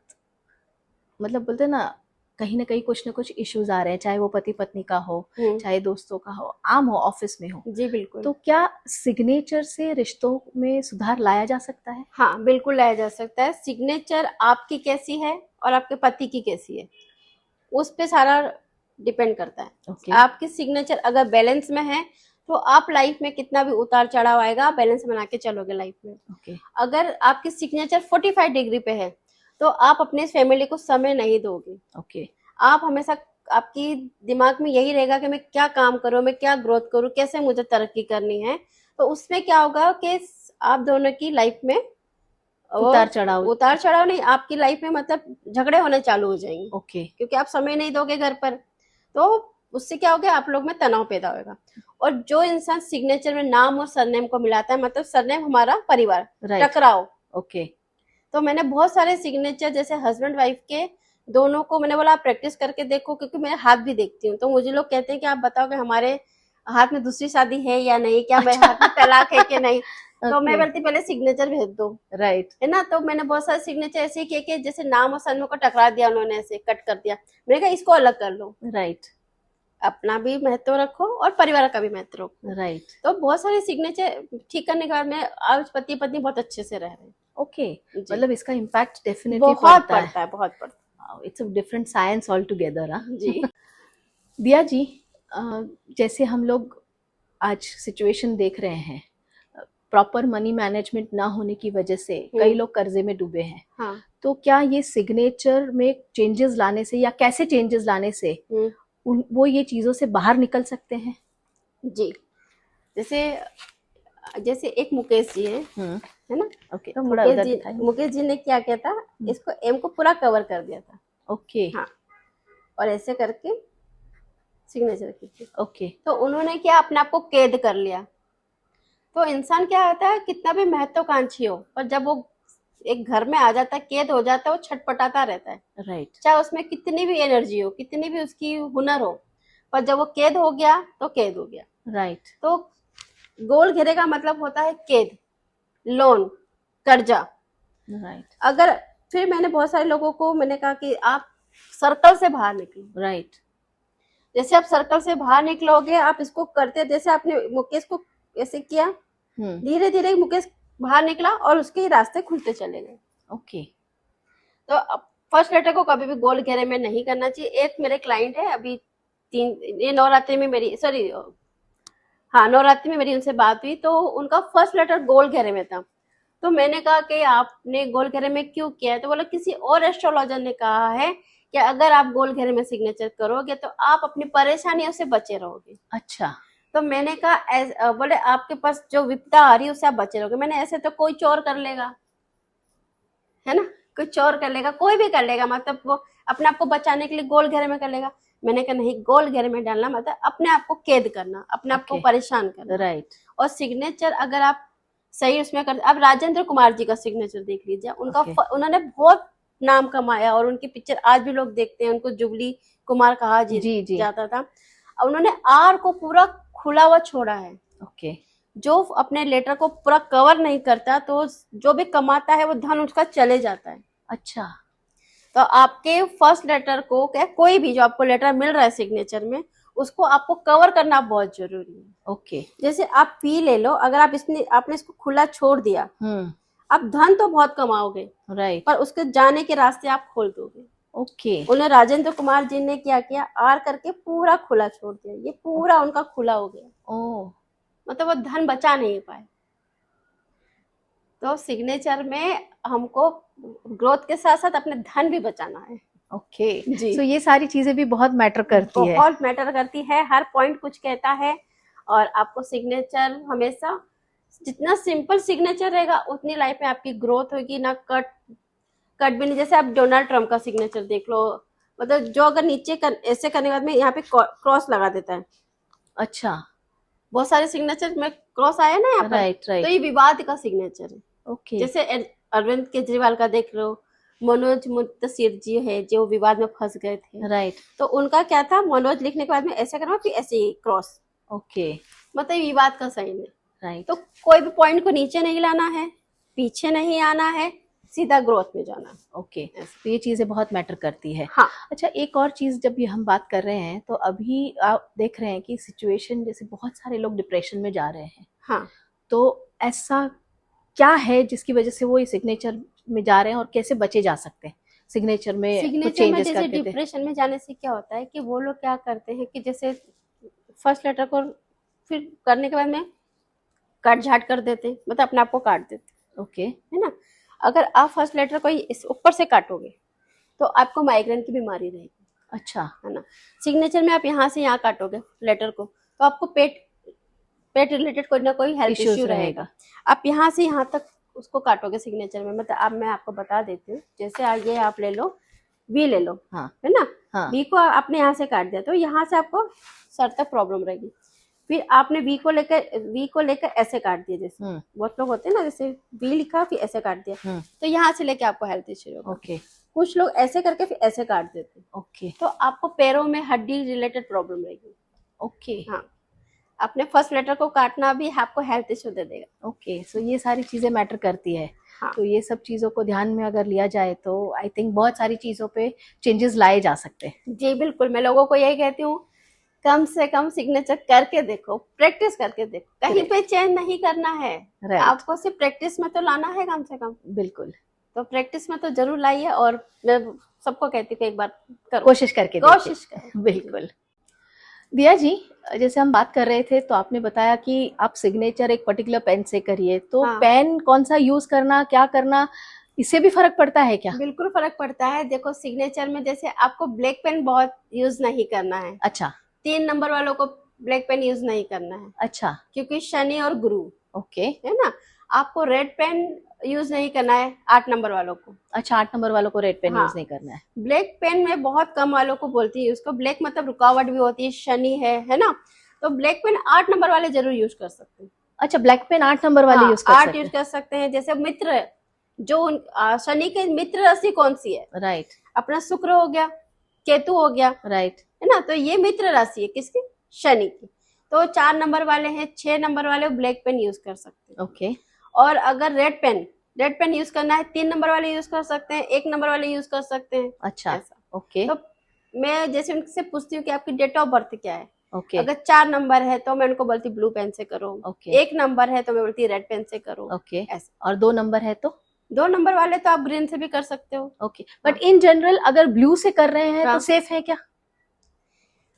मतलब बोलते हैं ना, कहीं ना कहीं कुछ ना कुछ इश्यूज आ रहे हैं, चाहे वो पति पत्नी का हो, चाहे दोस्तों का हो, आम हो, ऑफिस में हो। जी बिल्कुल। तो क्या सिग्नेचर से रिश्तों में सुधार लाया जा सकता है? हाँ बिल्कुल लाया जा सकता है। सिग्नेचर आपकी कैसी है और आपके पति की कैसी है, उस पे सारा डिपेंड करता है। ओके आपकी सिग्नेचर अगर बैलेंस में है तो आप लाइफ में कितना भी उतार चढ़ाव आएगा, आप बैलेंस बना के चलोगे लाइफ में। ओके अगर आपकी सिग्नेचर 45 डिग्री पे है तो आप अपने फैमिली को समय नहीं दोगे। ओके आप हमेशा, आपकी दिमाग में यही रहेगा कि मैं क्या काम करूं, मैं क्या ग्रोथ करूं, कैसे मुझे तरक्की करनी है। तो उसमें क्या होगा कि आप दोनों की लाइफ में उतार चढ़ाव नहीं, आपकी लाइफ में मतलब झगड़े होने चालू हो जाएंगे। ओके क्योंकि आप समय नहीं दोगे घर पर, तो उससे क्या होगा, आप लोग में तनाव पैदा होगा। और जो इंसान सिग्नेचर में नाम और सरनेम को मिलाता है, मतलब सरनेम हमारा परिवार, टकराव। ओके, तो मैंने बहुत सारे सिग्नेचर जैसे हस्बैंड वाइफ के दोनों को मैंने बोला आप प्रैक्टिस करके देखो, क्योंकि मैं हाथ भी देखती हूँ। तो मुझे लोग कहते हैं कि आप बताओ कि हमारे हाथ में दूसरी शादी है या नहीं, क्या मेरे हाथ में तलाक है कि नहीं। तो मैं बोलती पहले सिग्नेचर भेज दो, राइट, है ना। तो मैंने बहुत सारे सिग्नेचर ऐसे किए कि जैसे नाम और सरनेम को टकरा दिया उन्होंने, ऐसे कट कर दिया। मैंने कहा इसको अलग कर लो, राइट, अपना भी महत्व रखो और परिवार का भी महत्व रखो। राइट। तो बहुत सारे सिग्नेचर ठीक करने के बाद में आज पति पत्नी बहुत अच्छे से रह रहे हैं। ओके, जी। मतलब इसका इम्पैक्ट डेफिनेटली बहुत पड़ता है, बहुत पड़ता it's a different science all together. है। जी दिया जी, जैसे हम लोग आज सिचुएशन देख रहे हैं, प्रॉपर मनी मैनेजमेंट ना होने की वजह से कई लोग कर्जे में डूबे हैं। हाँ तो क्या ये सिग्नेचर में चेंजेस लाने से, या कैसे चेंजेस लाने से वो ये चीजों से बाहर निकल सकते हैं? जी। जैसे जैसे एक मुकेश जी है ना। ओके, तो थोड़ा उधर दिखाइए। मुकेश जी ने क्या किया था, इसको एम को पूरा कवर कर दिया था। ओके। हाँ, और ऐसे करके सिग्नेचर की थी। ओके। तो उन्होंने क्या अपने आप को कैद कर लिया। तो इंसान क्या होता है, कितना भी महत्वाकांक्षी हो, पर जब वो एक घर में आ जाता है, कैद हो जाता है, वो छटपटाता रहता है। राइट। चाहे उसमें कितनी भी एनर्जी हो, कितनी भी उसकी हुनर हो, पर जब वो कैद हो गया तो कैद हो गया। राइट। तो गोल घेरे का मतलब होता है कैद, लोन, कर्जा। राइट। अगर फिर मैंने बहुत सारे लोगों को मैंने कहा कि आप सर्कल से बाहर निकलो। राइट। जैसे आप सर्कल से बाहर निकलोगे, आप इसको करते, जैसे आपने मुकेश को ऐसे किया, धीरे धीरे मुकेश बाहर निकला और उसके रास्ते खुलते चले गए। ओके। तो फर्स्ट लेटर को कभी भी गोल घेरे में नहीं करना चाहिए। एक मेरे क्लाइंट है, अभी ये नवरात्रि में मेरी नवरात्रि में मेरी उनसे बात हुई, तो उनका फर्स्ट लेटर गोल घेरे में था। तो मैंने कहा कि आपने गोल घेरे में क्यों किया है? तो बोला किसी और एस्ट्रोलॉजर ने कहा है कि अगर आप गोल घेरे में सिग्नेचर करोगे तो आप अपनी परेशानियों से बचे रहोगे। अच्छा। तो मैंने कहा बोले आपके पास जो विपदा आ रही है उससे आप बचे रहोगे। मैंने ऐसे तो कोई चोर कर लेगा, है ना, कोई चोर कर लेगा, कोई भी कर लेगा, मतलब वो अपने आप को बचाने के लिए गोल घेरे में कर लेगा। मैंने कहा नहीं, गोल घेरे में डालना मतलब अपने आप को कैद करना, अपने आप को परेशान करना। राइट। और सिग्नेचर अगर आप सही उसमें कर, अब राजेंद्र कुमार जी का सिग्नेचर देख लीजिए, उनका उन्होंने बहुत नाम कमाया और उनकी पिक्चर आज भी लोग देखते हैं। उनको जुबली कुमार कहा जी जाता था। उन्होंने आर को पूरा खुला हुआ छोड़ा है। ओके। जो अपने लेटर को पूरा कवर नहीं करता, तो जो भी कमाता है वो धन उसका चले जाता है। अच्छा। तो आपके फर्स्ट लेटर को क्या, कोई भी जो आपको लेटर मिल रहा है सिग्नेचर में, उसको आपको कवर करना बहुत जरूरी है। ओके। जैसे आप पी ले लो, अगर आपने इसको खुला छोड़ दिया, आप धन तो बहुत कमाओगे, राइट, पर उसके जाने के रास्ते आप खोल दोगे। ओके। उन्हें राजेंद्र कुमार जी ने क्या किया, आर करके पूरा खुला छोड़ दिया, ये पूरा उनका खुला हो गया। ओ, मतलब वो धन बचा नहीं पाए। तो सिग्नेचर में हमको ग्रोथ के साथ साथ अपने धन भी बचाना है। ओके जी। सो ये सारी चीजें भी बहुत मैटर करती है। बहुत मैटर करती है, हर पॉइंट कुछ कहता है। और आपको सिग्नेचर हमेशा, जितना सिंपल सिग्नेचर रहेगा उतनी लाइफ में आपकी ग्रोथ होगी, ना कट भी नहीं। जैसे आप डोनाल्ड ट्रम्प का सिग्नेचर देख लो, मतलब जो अगर नीचे ऐसे करने के बाद में यहाँ पे क्रॉस लगा देता है। अच्छा। बहुत सारे सिग्नेचर में क्रॉस आया ना यहाँ पर। Right, right. तो ये विवाद का सिग्नेचर है। ओके। जैसे अरविंद केजरीवाल का देख लो, मनोज मुंतशिर जी है जो विवाद में फंस गए थे। राइट। तो उनका क्या था, मनोज लिखने के बाद में ऐसे करना, फिर ऐसे ही क्रॉस। ओके। मतलब विवाद का साइन है। राइट। तो कोई भी पॉइंट को नीचे नहीं लाना है, पीछे नहीं आना है, सीधा ग्रोथ में जाना। ओके, तो ये चीजें बहुत मैटर करती है। हाँ। अच्छा, एक और चीज जब ये हम बात कर रहे हैं, तो अभी आप देख रहे हैं कि सिचुएशन, जैसे बहुत सारे लोग डिप्रेशन में जा रहे हैं। हाँ। तो ऐसा क्या है जिसकी वजह से वो ये सिग्नेचर में जा रहे हैं, और कैसे बचे जा सकते हैं सिग्नेचर में कुछ चेंजेस जैसे करके? डिप्रेशन में जाने से क्या होता है कि वो लोग क्या करते हैं कि जैसे फर्स्ट लेटर को फिर करने के बाद में काट झाट कर देते हैं, मतलब अपने आप को काट देते। ओके। है ना, अगर आप फर्स्ट लेटर को इस ऊपर से काटोगे तो आपको माइग्रेन की बीमारी रहेगी। अच्छा। है ना, सिग्नेचर में आप यहाँ से यहाँ काटोगे लेटर को, तो आपको पेट रिलेटेड कोई ना कोई हेल्थ इश्यू रहेगा। आप यहाँ से यहाँ तक उसको काटोगे सिग्नेचर में, मतलब अब मैं आपको बता देती हूँ। जैसे ये आप ले लो, वी ले लो। हाँ। है ना, हाँ। वी को आपने यहाँ से काट दिया तो यहाँ से आपको सर तक प्रॉब्लम रहेगी। फिर आपने वी को लेकर ऐसे काट दिया, जैसे बहुत लोग होते हैं ना, जैसे वी लिखा फिर ऐसे काट दिया, तो यहाँ से लेके आपको हेल्थ इश्यू होगा। ओके। कुछ लोग ऐसे करके फिर ऐसे काट देते हैं। ओके। तो आपको पैरों में हड्डी रिलेटेड प्रॉब्लम रहेगी। ओके। हाँ, अपने फर्स्ट लेटर को काटना भी आपको हेल्थ इश्यू दे देगा। ओके, सो ये सारी चीजें मैटर करती है। हाँ। तो ये सब चीजों को ध्यान में अगर लिया जाए तो आई थिंक बहुत सारी चीजों पे चेंजेस लाए जा सकते हैं। जी बिल्कुल, मैं लोगों को यही कहती हूँ, कम से कम सिग्नेचर करके देखो, प्रैक्टिस करके देखो, कहीं पे चेंज नहीं करना है। आपको सिर्फ प्रैक्टिस में तो लाना है कम से कम। बिल्कुल, तो प्रैक्टिस में तो जरूर लाइए, और मैं सबको कहती हूँ एक बार करो, कोशिश करके कोशिश करो। बिल्कुल। दिया जी, जैसे हम बात कर रहे थे तो आपने बताया कि आप सिग्नेचर एक पर्टिकुलर पेन से करिए, तो हाँ। पेन कौन सा यूज करना, क्या करना, इससे भी फर्क पड़ता है क्या? बिल्कुल फर्क पड़ता है। देखो सिग्नेचर में जैसे आपको ब्लैक पेन बहुत यूज नहीं करना है। अच्छा। 3 नंबर वालों को ब्लैक पेन यूज नहीं करना है, अच्छा, क्योंकि शनि और गुरु ओके। है ना। आपको रेड पेन यूज नहीं करना है 8 नंबर वालों को। अच्छा, 8 नंबर वालों को रेड पेन हाँ, यूज नहीं करना है। ब्लैक पेन में बहुत कम वालों को बोलती है उसको। ब्लैक मतलब रुकावट भी होती है, शनि है ना। तो ब्लैक पेन 8 नंबर वाले जरूर यूज कर सकते हैं। अच्छा, ब्लैक पेन 8 नंबर वाले हाँ, यूज कर 8 सकते यूज हैं। कर सकते हैं। जैसे मित्र, जो शनि के मित्र राशि कौन सी है? राइट, अपना शुक्र हो गया, केतु हो गया, राइट। है ना। तो ये मित्र राशि है किसकी? शनि की। तो 4 नंबर वाले हैं, 6 नंबर वाले ब्लैक पेन यूज कर सकते हैं। ओके, और अगर रेड पेन यूज करना है, 3 नंबर वाले यूज कर सकते हैं, 1 नंबर वाले यूज कर सकते हैं। अच्छा, ऐसा। ओके, तो मैं जैसे उनसे पूछती हूँ कि आपकी डेट ऑफ बर्थ क्या है। ओके, अगर 4 नंबर है तो मैं उनको बोलती ब्लू पेन से करो। ओके, 1 नंबर है तो मैं बोलती रेड पेन से करो। ओके। ऐसा। और 2 नंबर है तो? 2 नंबर वाले तो आप ग्रीन से भी कर सकते हो। ओके, बट इन जनरल अगर ब्लू से कर रहे हैं तो हाँ। सेफ है क्या?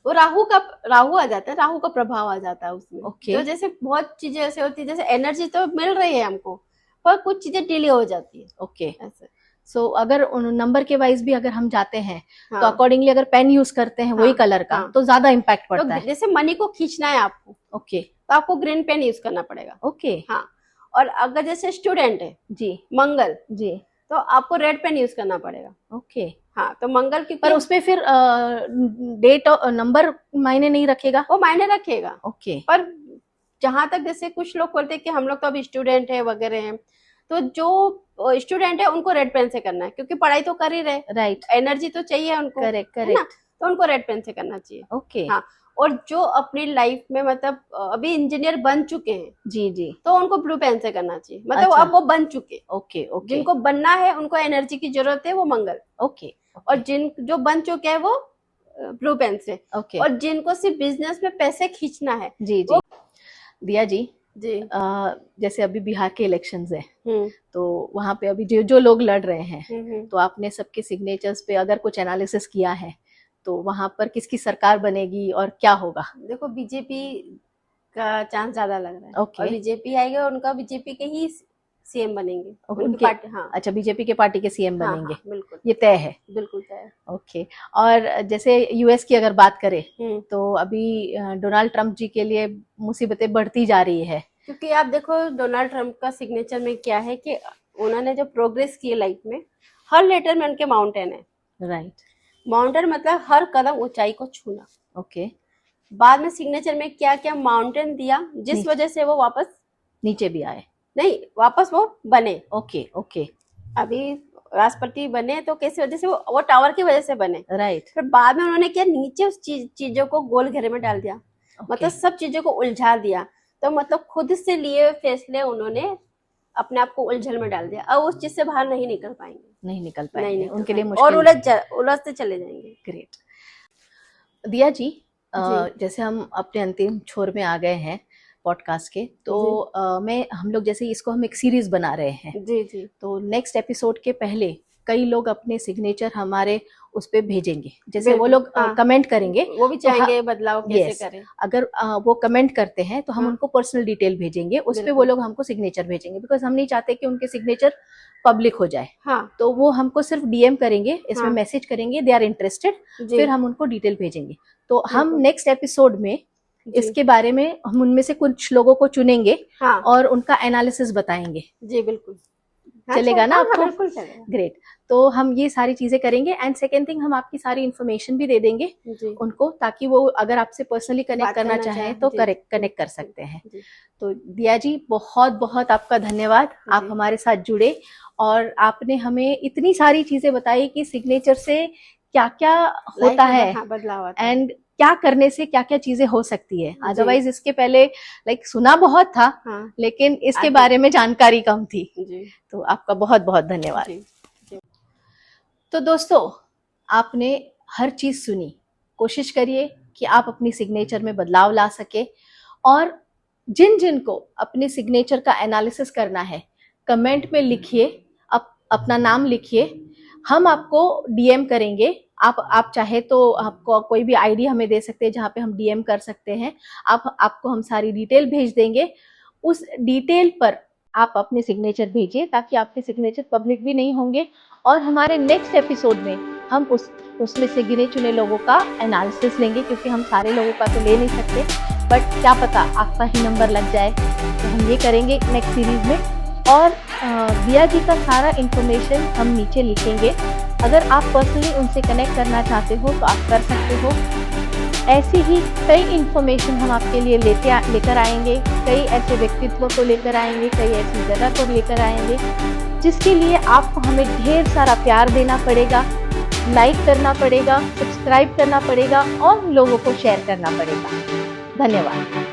वो राहु आ जाता है, राहु का प्रभाव आ जाता है उसमें। ओके। तो जैसे बहुत चीजें ऐसे होती है, जैसे एनर्जी तो मिल रही है हमको, पर कुछ चीजें डिले हो जाती है। ओके, ऐसे। सो अगर नंबर के वाइज भी अगर हम जाते हैं तो हाँ, अकॉर्डिंगली अगर पेन यूज करते हैं वही हाँ, कलर का हाँ। तो ज्यादा इम्पैक्ट तो पड़ता है। जैसे मनी को खींचना है आपको, ओके, तो आपको ग्रीन पेन यूज करना पड़ेगा। ओके, हाँ। और अगर जैसे स्टूडेंट है, जी, मंगल, जी, तो आपको रेड पेन यूज करना पड़ेगा। ओके। हाँ, तो मंगल पर क्योंकि उसमें फिर डेट और नंबर मायने नहीं रखेगा? वो मायने रखेगा। ओके, पर जहां तक जैसे कुछ लोग बोलते हैं कि हम लोग तो अभी स्टूडेंट है वगैरह हैं, तो जो स्टूडेंट है उनको रेड पेन से करना है, क्योंकि पढ़ाई तो कर ही रहे, राइट, एनर्जी तो चाहिए उनको, करेक्ट, है ना। करेक्ट, तो उनको रेड पेन से करना चाहिए। ओके, हाँ। और जो अपनी लाइफ में मतलब अभी इंजीनियर बन चुके हैं, जी, जी, तो उनको ब्लू पेन से करना चाहिए। मतलब अच्छा, अब वो बन चुके, ओके, ओके, जिनको बनना है उनको एनर्जी की जरूरत है, वो मंगल। ओके, और जो बन चुके हैं वो ब्लू पेन से। ओके, और जिनको सिर्फ बिजनेस में पैसे खींचना है, जी, जी। दिया जी, जी। जैसे अभी बिहार के इलेक्शंस है हम्म, तो वहां पे अभी जो जो लोग लड़ रहे हैं हम्म। तो आपने सबके सिग्नेचर्स पे अगर कुछ एनालिसिस किया है तो वहां पर किसकी सरकार बनेगी और क्या होगा? देखो, बीजेपी का चांस ज्यादा लग रहा है। ओके। और बीजेपी आएगी और उनका बीजेपी के ही सीएम बनेंगे, उनकी उनके पार्टी। हाँ, अच्छा, बीजेपी के पार्टी के सीएम हाँ, बनेंगे, हाँ, बिल्कुल, ये तय है? बिल्कुल तय है। ओके। और जैसे यूएस की अगर बात करें हम्म। तो अभी डोनाल्ड ट्रंप जी के लिए मुसीबतें बढ़ती जा रही है। क्योंकि आप देखो डोनाल्ड ट्रंप का सिग्नेचर में क्या है कि उन्होंने जो प्रोग्रेस की है लाइफ में, हर लेटर में उनके माउंटेन है। राइट, माउंटेन मतलब हर कदम ऊंचाई को छूना। ओके। बाद में सिग्नेचर में क्या क्या माउंटेन दिया, जिस नीचे वजह से वो वापस नीचे भी आए। नहीं, वापस वो बने। ओके, ओके, अभी राष्ट्रपति बने तो कैसी वजह से? वो टावर की वजह से बने। राइट, फिर बाद में उन्होंने क्या, नीचे उस चीजों को गोल घेरे में डाल दिया। ओके, मतलब सब चीजों को उलझा दिया। तो मतलब खुद से लिए फैसले उन्होंने अपने आप को उलझन में डाल दिया। अब उस चीज से बाहर नहीं निकल पाएंगे, नहीं निकल नहीं पाएंगे, निकल उनके लिए पाएंगे और मुश्किल। उलझते चले जाएंगे। ग्रेट। दिया जी, जी, जैसे हम अपने अंतिम छोर में आ गए हैं पॉडकास्ट के तो हम लोग जैसे इसको हम एक सीरीज बना रहे हैं जी, जी, तो नेक्स्ट एपिसोड के पहले कई लोग अपने सिग्नेचर हमारे उस पे भेजेंगे, जैसे वो बिल्कुल। लोग हाँ, कमेंट करेंगे वो भी तो चाहेंगे बदलाव कैसे यस, करें। अगर वो कमेंट करते हैं तो हम हाँ, उनको पर्सनल डिटेल भेजेंगे, उस पे वो बिल्कुल। लोग हमको सिग्नेचर भेजेंगे बिकॉज हम नहीं चाहते कि उनके सिग्नेचर पब्लिक हो जाए। हाँ, तो वो हमको सिर्फ डीएम करेंगे, इसमें हाँ, मैसेज करेंगे दे आर इंटरेस्टेड, जी, फिर हम उनको डिटेल भेजेंगे। तो हम बिल्कुल, नेक्स्ट एपिसोड में जी, इसके बारे में हम उनमें से कुछ लोगों को चुनेंगे हाँ, और उनका एनालिसिस बताएंगे। जी, बिल्कुल। हाँ, चलेगा ना हाँ, आपको? हाँ, बिल्कुल चलेगा। ग्रेट। तो हम ये सारी चीजें करेंगे एंड सेकेंड थिंग हम आपकी सारी इन्फॉर्मेशन भी दे देंगे जी, उनको, ताकि वो अगर आपसे पर्सनली कनेक्ट बात करना करना चाहें चाहे, तो जी, कनेक्ट कर सकते हैं। जी, तो दिया जी, बहुत बहुत आपका धन्यवाद, आप जी। हमारे साथ जुड़े और आपने हमें इतनी सारी चीजें बताई कि सिग्नेचर से क्या क्या लाइफ होता में है हाँ, बदलाव आता है। एंड क्या करने से क्या क्या चीजें हो सकती है। जी। अदरवाइज इसके पहले सुना बहुत था हाँ, लेकिन इसके आगे। बारे में जानकारी कम थी। जी, तो आपका बहुत बहुत धन्यवाद। जी, जी, तो दोस्तों, आपने हर चीज सुनी, कोशिश करिए कि आप अपनी सिग्नेचर में बदलाव ला सके और जिन जिन को अपने सिग्नेचर का एनालिसिस करना है कमेंट में लिखिए, अपना नाम लिखिए, हम आपको डीएम करेंगे। आप चाहे तो आपको कोई भी आईडी हमें दे सकते हैं जहाँ पे हम डीएम कर सकते हैं। आपको हम सारी डिटेल भेज देंगे, उस डिटेल पर आप अपने सिग्नेचर भेजिए ताकि आपके सिग्नेचर पब्लिक भी नहीं होंगे और हमारे नेक्स्ट एपिसोड में हम उसमें से गिने चुने लोगों का एनालिसिस लेंगे, क्योंकि हम सारे लोगों का तो ले नहीं सकते, बट क्या पता आपका ही नंबर लग जाए। तो हम ये करेंगे नेक्स्ट सीरीज में। और दिया जी का सारा इंफॉर्मेशन हम नीचे लिखेंगे। अगर आप पर्सनली उनसे कनेक्ट करना चाहते हो तो आप कर सकते हो। ऐसी ही कई इंफॉर्मेशन हम आपके लिए लेकर आएंगे, कई ऐसे व्यक्तित्व को लेकर आएंगे, कई ऐसी जगह को लेकर आएंगे, जिसके लिए आपको हमें ढेर सारा प्यार देना पड़ेगा, लाइक करना पड़ेगा, सब्सक्राइब करना पड़ेगा और लोगों को शेयर करना पड़ेगा। धन्यवाद।